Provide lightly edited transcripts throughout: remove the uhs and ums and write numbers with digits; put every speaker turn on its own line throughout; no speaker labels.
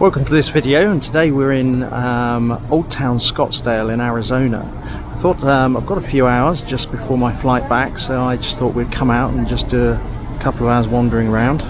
Welcome to this video, and today we're in Old Town Scottsdale in Arizona. I thought I've got a few hours just before my flight back, so I just thought we'd come out and just do a couple of hours wandering around.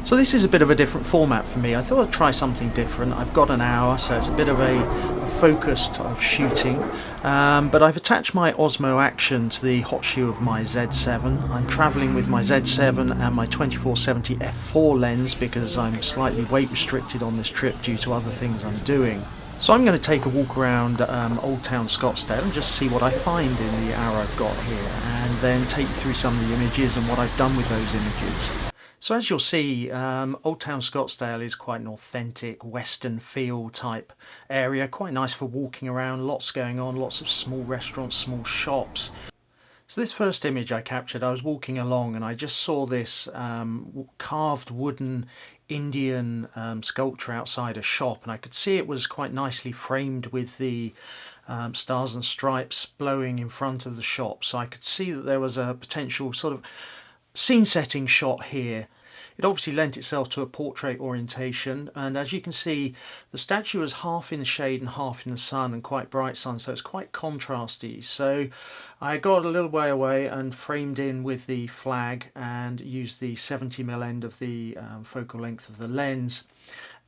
So this is a bit of a different format for me. I thought I'd try something different. I've got an hour, so it's a bit of a focused of shooting. But I've attached my Osmo Action to the hot shoe of my Z7. I'm travelling with my Z7 and my 24-70 f4 lens because I'm slightly weight restricted on this trip due to other things I'm doing. So I'm going to take a walk around Old Town Scottsdale and just see what I find in the hour I've got here, and then take you through some of the images and what I've done with those images. So as you'll see, Old Town Scottsdale is quite an authentic western feel type area, quite nice for walking around, lots going on, lots of small restaurants, small shops. So this first image I captured, I was walking along and I just saw this carved wooden Indian sculpture outside a shop, and I could see it was quite nicely framed with the stars and stripes blowing in front of the shop. So I could see that there was a potential sort of scene setting shot here. It obviously lent itself to a portrait orientation, and as you can see, the statue is half in the shade and half in the sun, and quite bright sun, so it's quite contrasty. So I got a little way away and framed in with the flag and used the 70mm end of the focal length of the lens,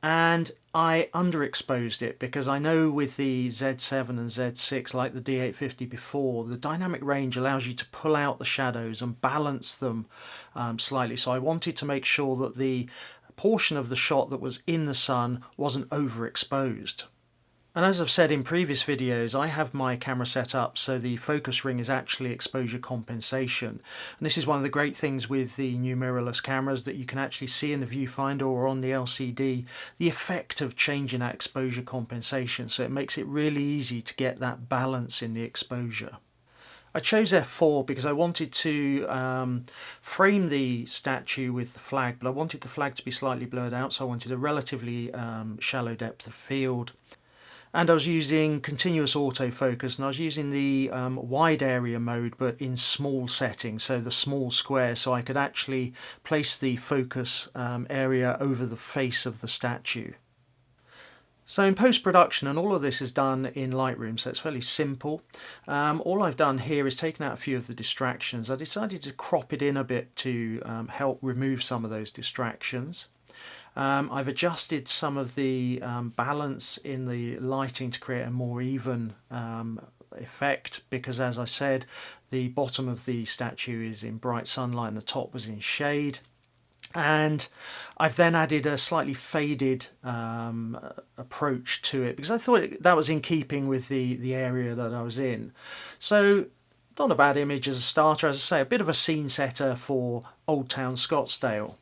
and I underexposed it because I know with the Z7 and Z6, like the D850 before, the dynamic range allows you to pull out the shadows and balance them slightly. So I wanted to make sure that the portion of the shot that was in the sun wasn't overexposed. And as I've said in previous videos, I have my camera set up so the focus ring is actually exposure compensation. And this is one of the great things with the new mirrorless cameras, that you can actually see in the viewfinder or on the LCD the effect of changing that exposure compensation. So it makes it really easy to get that balance in the exposure. I chose f4 because I wanted to frame the statue with the flag, but I wanted the flag to be slightly blurred out, so I wanted a relatively shallow depth of field. And I was using continuous autofocus, and I was using the wide area mode but in small settings, so the small square, so I could actually place the focus area over the face of the statue. So in post-production, and all of this is done in Lightroom, so it's fairly simple. All I've done here is taken out a few of the distractions. I decided to crop it in a bit to help remove some of those distractions. I've adjusted some of the balance in the lighting to create a more even effect, because as I said, the bottom of the statue is in bright sunlight and the top was in shade. And I've then added a slightly faded approach to it because I thought that was in keeping with the area that I was in. So not a bad image as a starter, as I say, a bit of a scene setter for Old Town Scottsdale.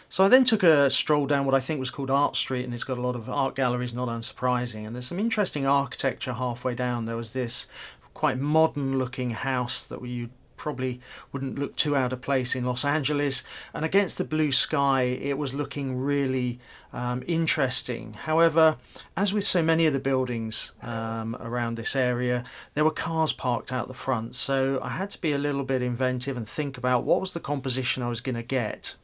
So I then took a stroll down what I think was called Art Street, and it's got a lot of art galleries, not unsurprising, and there's some interesting architecture halfway down. There was this quite modern looking house that you probably wouldn't look too out of place in Los Angeles, and against the blue sky it was looking really interesting. However, as with so many of the buildings around this area, there were cars parked out the front, so I had to be a little bit inventive and think about what was the composition I was going to get.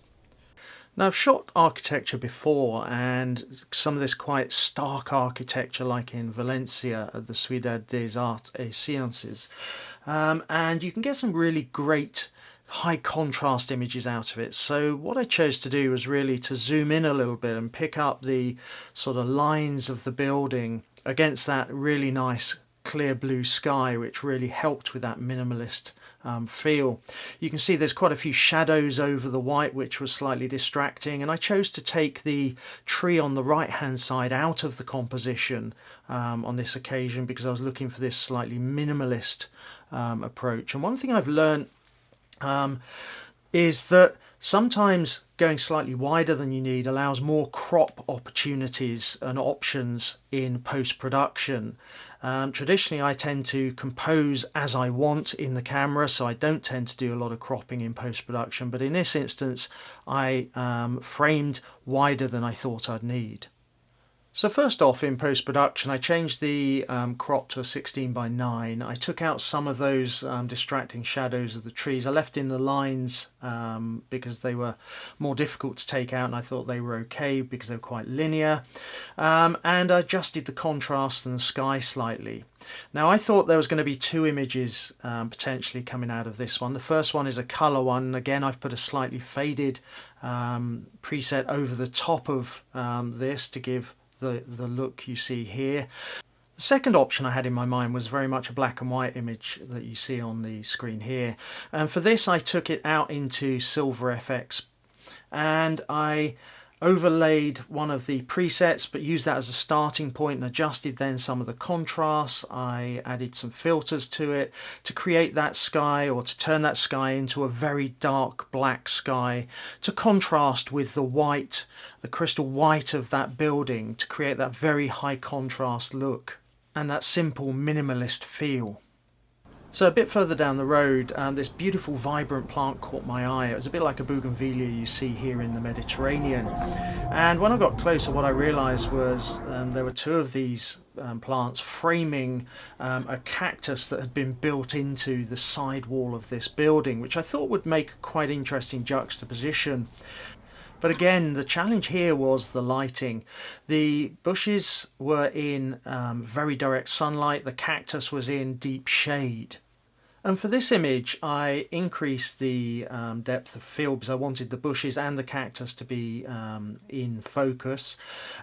Now, I've shot architecture before, and some of this quite stark architecture like in Valencia at the Ciudad des Arts et Sciences, and you can get some really great high contrast images out of it. So what I chose to do was really to zoom in a little bit and pick up the sort of lines of the building against that really nice clear blue sky, which really helped with that minimalist feel. You can see there's quite a few shadows over the white, which was slightly distracting, and I chose to take the tree on the right hand side out of the composition on this occasion because I was looking for this slightly minimalist approach. And one thing I've learned is that sometimes going slightly wider than you need allows more crop opportunities and options in post-production. Traditionally I tend to compose as I want in the camera, so I don't tend to do a lot of cropping in post-production, but in this instance I framed wider than I thought I'd need. So first off, in post-production, I changed the crop to a 16:9. I took out some of those distracting shadows of the trees. I left in the lines because they were more difficult to take out, and I thought they were okay because they were quite linear. And I adjusted the contrast and the sky slightly. Now I thought there was going to be two images potentially coming out of this one. The first one is a colour one. Again, I've put a slightly faded preset over the top of this to give the look you see here. The second option I had in my mind was very much a black and white image that you see on the screen here. And for this I took it out into Silver FX and I overlaid one of the presets but used that as a starting point and adjusted then some of the contrasts. I added some filters to it to create that sky, or to turn that sky into a very dark black sky, to contrast with the white, the crystal white of that building, to create that very high contrast look and that simple minimalist feel. So a bit further down the road, this beautiful vibrant plant caught my eye. It was a bit like a bougainvillea you see here in the Mediterranean. And when I got closer, what I realised was there were two of these plants framing a cactus that had been built into the side wall of this building, which I thought would make a quite interesting juxtaposition. But again, the challenge here was the lighting. The bushes were in very direct sunlight, the cactus was in deep shade. And for this image I increased the depth of field because I wanted the bushes and the cactus to be in focus,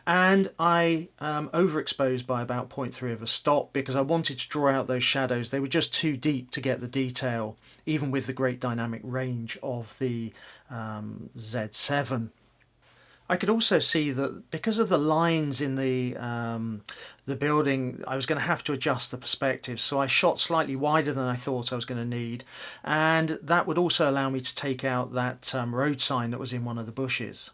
and I overexposed by about 0.3 of a stop because I wanted to draw out those shadows. They were just too deep to get the detail, even with the great dynamic range of the Z7. I could also see that because of the lines in the building, I was going to have to adjust the perspective. So I shot slightly wider than I thought I was going to need, and that would also allow me to take out that road sign that was in one of the bushes.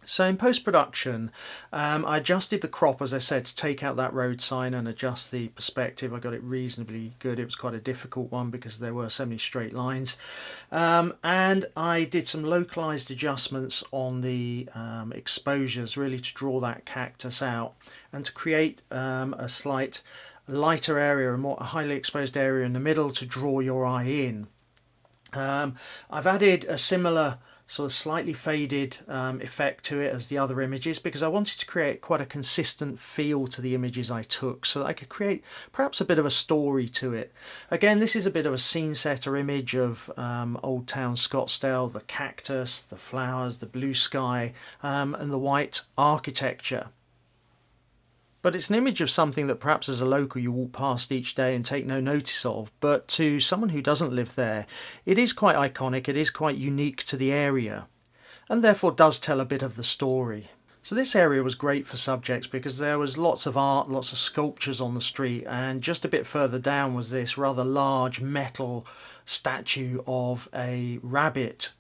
So in post-production, I adjusted the crop, as I said, to take out that road sign and adjust the perspective. I got it reasonably good. It was quite a difficult one because there were so many straight lines. And I did some localized adjustments on the exposures, really to draw that cactus out and to create a slight lighter area, a highly exposed area in the middle to draw your eye in. I've added a similar sort of slightly faded effect to it as the other images because I wanted to create quite a consistent feel to the images I took so that I could create perhaps a bit of a story to it. Again, this is a bit of a scene setter image of Old Town Scottsdale, the cactus, the flowers, the blue sky and the white architecture. But it's an image of something that perhaps as a local you walk past each day and take no notice of, but to someone who doesn't live there, it is quite iconic, it is quite unique to the area, and therefore does tell a bit of the story. So this area was great for subjects because there was lots of art, lots of sculptures on the street, and just a bit further down was this rather large metal statue of a rabbit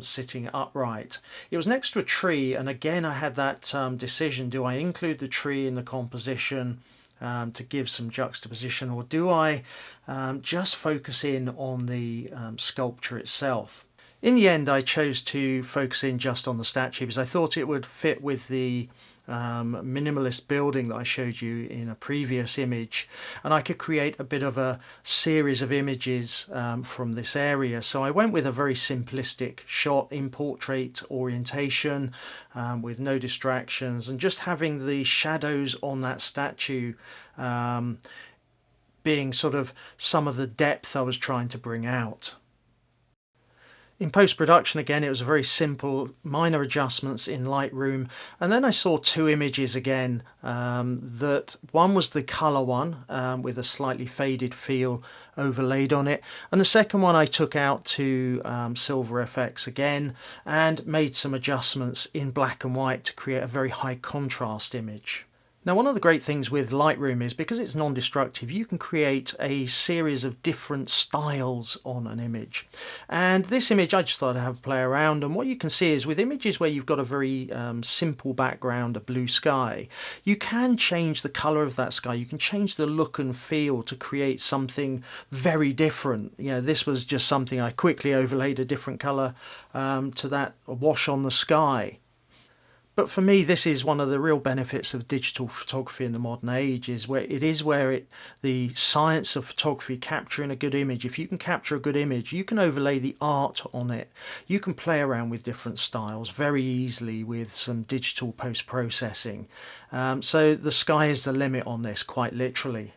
sitting upright. It was next to a tree, and again I had that decision: do I include the tree in the composition to give some juxtaposition, or do I just focus in on the sculpture itself? In the end I chose to focus in just on the statue because I thought it would fit with the minimalist building that I showed you in a previous image, and I could create a bit of a series of images from this area. So I went with a very simplistic shot in portrait orientation with no distractions, and just having the shadows on that statue being sort of some of the depth I was trying to bring out. In post-production, again, it was a very simple, minor adjustments in Lightroom, and then I saw two images again. That one was the colour one with a slightly faded feel overlaid on it, and the second one I took out to Silver FX again and made some adjustments in black and white to create a very high contrast image. Now, one of the great things with Lightroom is because it's non-destructive, you can create a series of different styles on an image. And this image, I just thought I'd have a play around, and what you can see is with images where you've got a very simple background, a blue sky, you can change the colour of that sky, you can change the look and feel to create something very different. You know, this was just something I quickly overlaid a different colour to that wash on the sky. But for me, this is one of the real benefits of digital photography in the modern age, is where the science of photography, capturing a good image. If you can capture a good image, you can overlay the art on it. You can play around with different styles very easily with some digital post-processing. So the sky is the limit on this, quite literally.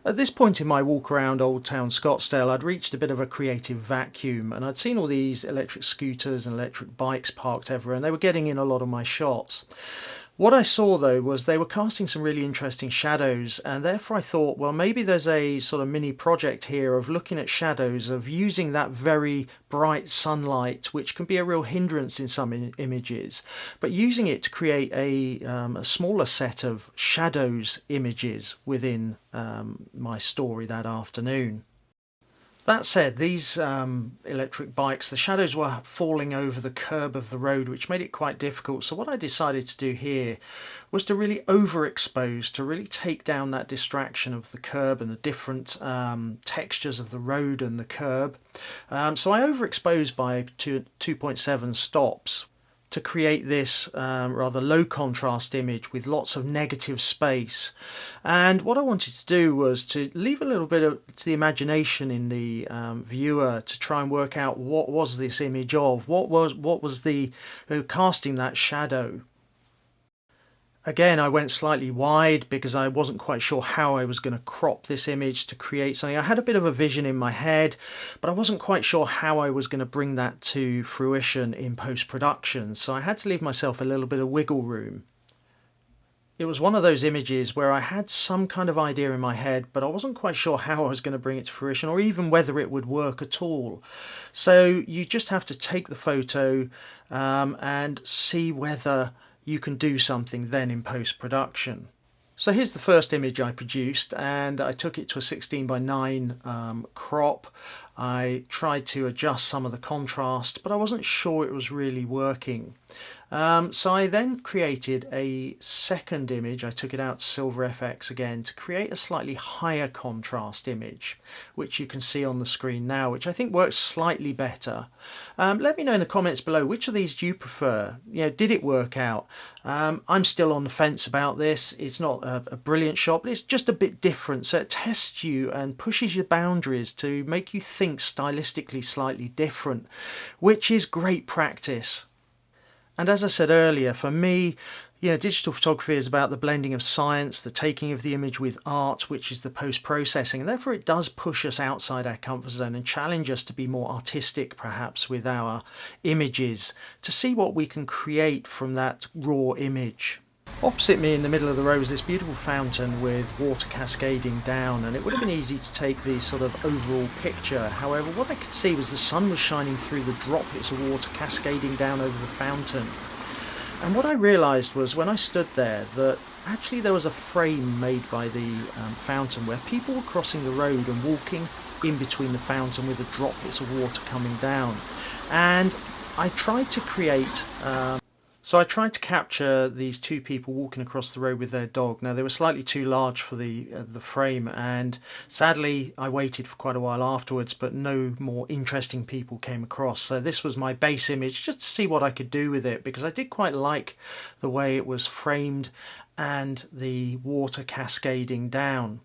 At this point in my walk around Old Town Scottsdale, I'd reached a bit of a creative vacuum, and I'd seen all these electric scooters and electric bikes parked everywhere, and they were getting in a lot of my shots. What I saw though was they were casting some really interesting shadows, and therefore I thought, well, maybe there's a sort of mini project here of looking at shadows, of using that very bright sunlight, which can be a real hindrance in some images, but using it to create a smaller set of shadows images within my story that afternoon. That said, these electric bikes, the shadows were falling over the curb of the road, which made it quite difficult. So what I decided to do here was to really overexpose, to really take down that distraction of the curb and the different textures of the road and the curb. So I overexposed by 2.7 stops to create this rather low contrast image with lots of negative space. And what I wanted to do was to leave a little bit to the imagination in the viewer to try and work out what was this image of, what was the casting that shadow. Again, I went slightly wide because I wasn't quite sure how I was going to crop this image to create something. I had a bit of a vision in my head, but I wasn't quite sure how I was going to bring that to fruition in post-production. So I had to leave myself a little bit of wiggle room. It was one of those images where I had some kind of idea in my head, but I wasn't quite sure how I was going to bring it to fruition, or even whether it would work at all. So you just have to take the photo and see whether you can do something then in post-production. So here's the first image I produced, and I took it to a 16:9 crop. I tried to adjust some of the contrast, but I wasn't sure it was really working. So I then created a second image. I took it out to Silver FX again to create a slightly higher contrast image, which you can see on the screen now, which I think works slightly better. Let me know in the comments below, which of these do you prefer? Did it work out? I'm still on the fence about this. It's not a brilliant shot, but it's just a bit different. So it tests you and pushes your boundaries to make you think stylistically slightly different, which is great practice. And as I said earlier, for me, digital photography is about the blending of science, the taking of the image with art, which is the post-processing. And therefore it does push us outside our comfort zone and challenge us to be more artistic, perhaps, with our images, to see what we can create from that raw image. Opposite me in the middle of the road was this beautiful fountain with water cascading down, and it would have been easy to take the sort of overall picture. However, what I could see was the sun was shining through the droplets of water cascading down over the fountain. And what I realised was when I stood there that actually there was a frame made by the fountain where people were crossing the road and walking in between the fountain with the droplets of water coming down. And I tried to create So I tried to capture these two people walking across the road with their dog. Now they were slightly too large for the frame, and sadly I waited for quite a while afterwards, but no more interesting people came across. So this was my base image, just to see what I could do with it, because I did quite like the way it was framed and the water cascading down.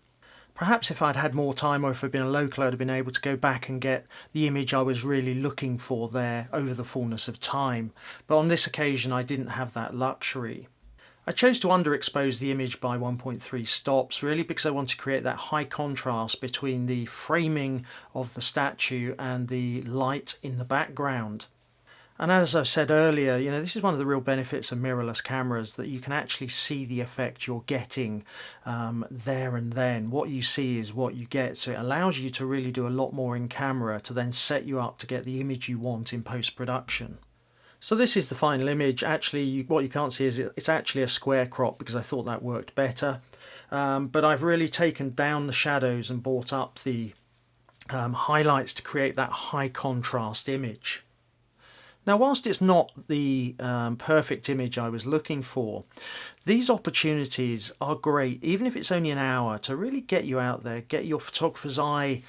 Perhaps if I'd had more time, or if I'd been a local, I'd have been able to go back and get the image I was really looking for there over the fullness of time. But on this occasion I didn't have that luxury. I chose to underexpose the image by 1.3 stops, really because I want to create that high contrast between the framing of the statue and the light in the background. And as I said earlier, this is one of the real benefits of mirrorless cameras, that you can actually see the effect you're getting there and then. What you see is what you get, so it allows you to really do a lot more in camera to then set you up to get the image you want in post-production. So this is the final image. Actually, what you can't see is it's actually a square crop, because I thought that worked better. But I've really taken down the shadows and brought up the highlights to create that high contrast image. Now, whilst it's not the perfect image I was looking for, these opportunities are great, even if it's only an hour, to really get you out there, get your photographer's eye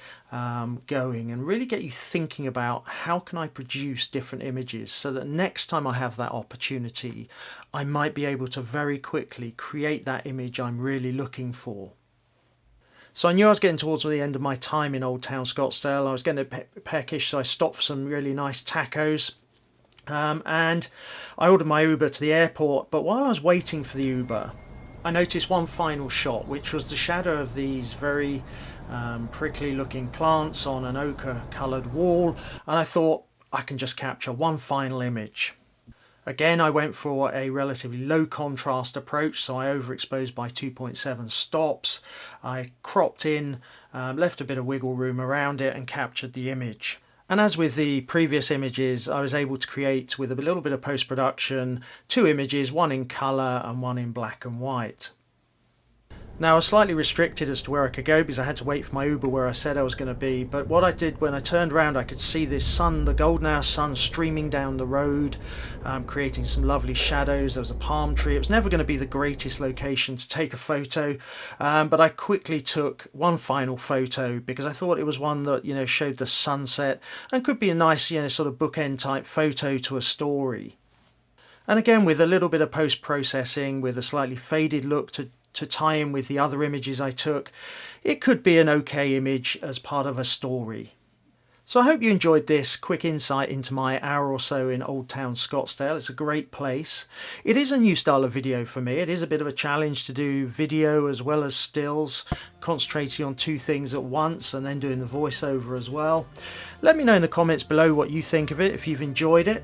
going, and really get you thinking about how can I produce different images so that next time I have that opportunity, I might be able to very quickly create that image I'm really looking for. So I knew I was getting towards the end of my time in Old Town Scottsdale. I was getting a bit peckish, so I stopped for some really nice tacos. And I ordered my Uber to the airport, but while I was waiting for the Uber, I noticed one final shot, which was the shadow of these very prickly looking plants on an ochre coloured wall, and I thought I can just capture one final image. Again, I went for a relatively low contrast approach, so I overexposed by 2.7 stops. I cropped in, left a bit of wiggle room around it, and captured the image. And as with the previous images, I was able to create, with a little bit of post-production, two images, one in colour and one in black and white. Now, I was slightly restricted as to where I could go because I had to wait for my Uber where I said I was going to be, but what I did when I turned around, I could see this sun, the golden hour sun, streaming down the road, creating some lovely shadows. There was a palm tree. It was never going to be the greatest location to take a photo, but I quickly took one final photo because I thought it was one that, you know, showed the sunset and could be a nice, you know, sort of bookend type photo to a story. And again, with a little bit of post-processing, with a slightly faded look to tie in with the other images I took, it could be an okay image as part of a story. So I hope you enjoyed this quick insight into my hour or so in Old Town Scottsdale. It's a great place. It is a new style of video for me. It is a bit of a challenge to do video as well as stills, concentrating on two things at once and then doing the voiceover as well. Let me know in the comments below what you think of it, if you've enjoyed it.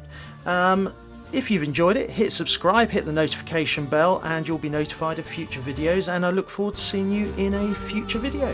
If you've enjoyed it, hit subscribe, hit the notification bell, and you'll be notified of future videos, and I look forward to seeing you in a future video.